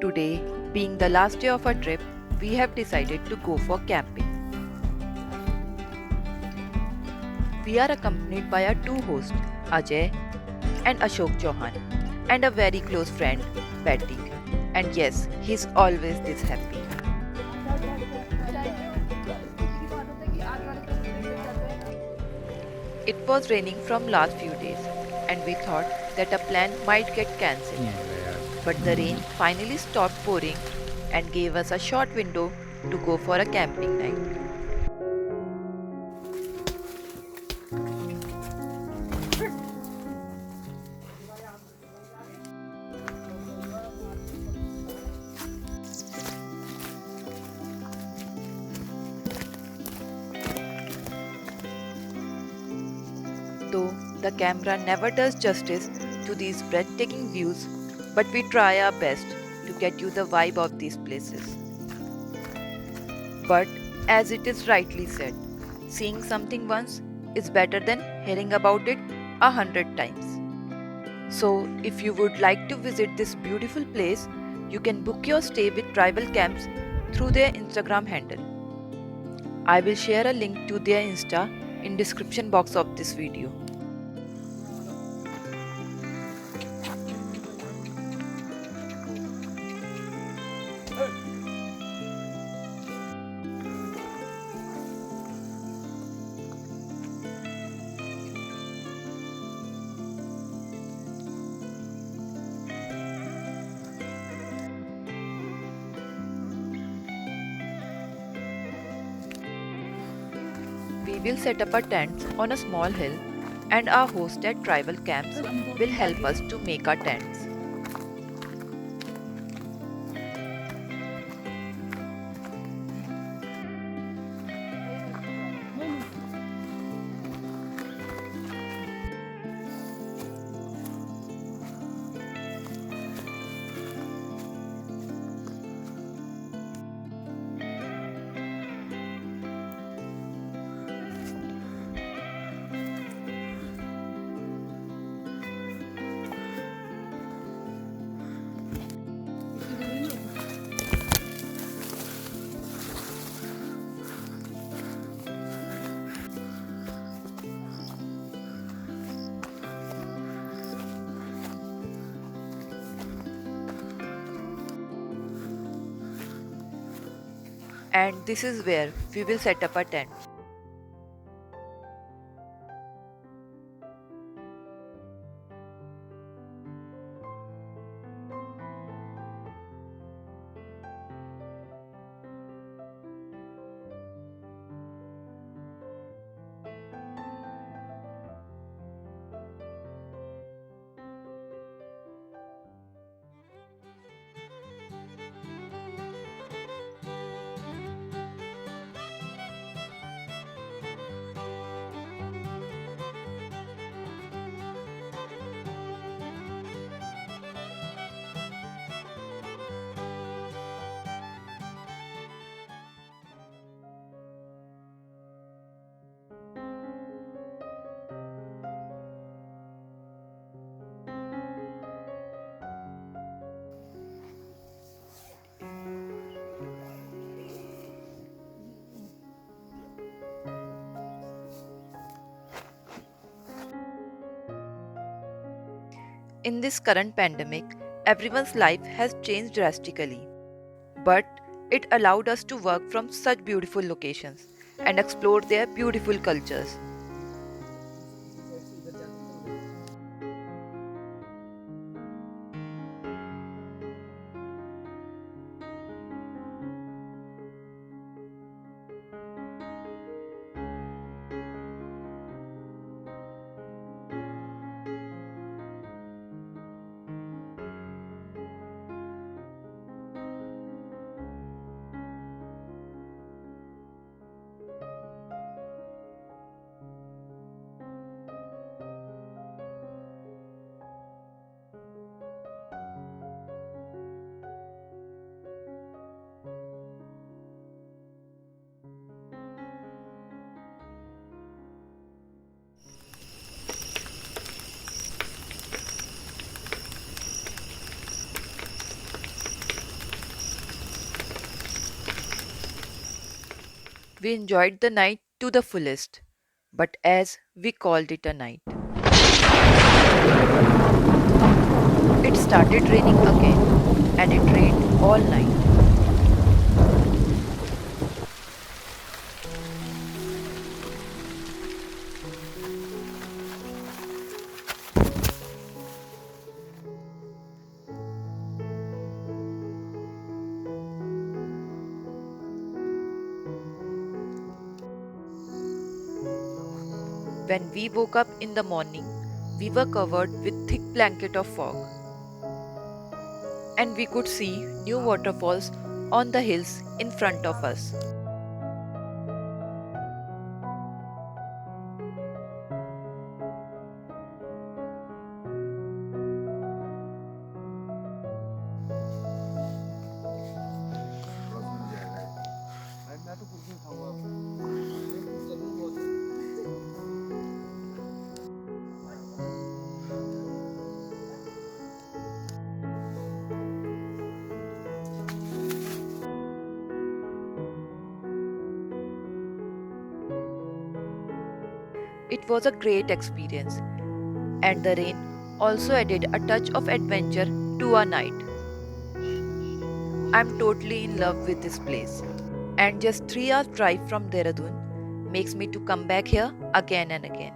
Today, being the last day of our trip, we have decided to go for camping. We are accompanied by our two hosts, Ajay and Ashok Chauhan, and a very close friend, Betty. And yes, he's always this happy. It was raining from last few days, and we thought that a plan might get cancelled. But the rain finally stopped pouring and gave us a short window to go for a camping night. Though the camera never does justice to these breathtaking views, but we try our best to get you the vibe of these places. But as it is rightly said, seeing something once is better than hearing about it 100 times. So, if you would like to visit this beautiful place, you can book your stay with Tribal Camps through their Instagram handle. I will share a link to their Insta in description box of this video. We will set up our tents on a small hill, and our host at Tribal Camps will help us to make our tents. And this is where we will set up our tent. In this current pandemic, everyone's life has changed drastically, but it allowed us to work from such beautiful locations and explore their beautiful cultures. We enjoyed the night to the fullest, but as we called it a night, it started raining again, and it rained all night. When we woke up in the morning, we were covered with thick blanket of fog, and we could see new waterfalls on the hills in front of us. It was a great experience, and the rain also added a touch of adventure to our night. I'm totally in love with this place, and just 3 hours drive from Dehradun makes me to come back here again and again.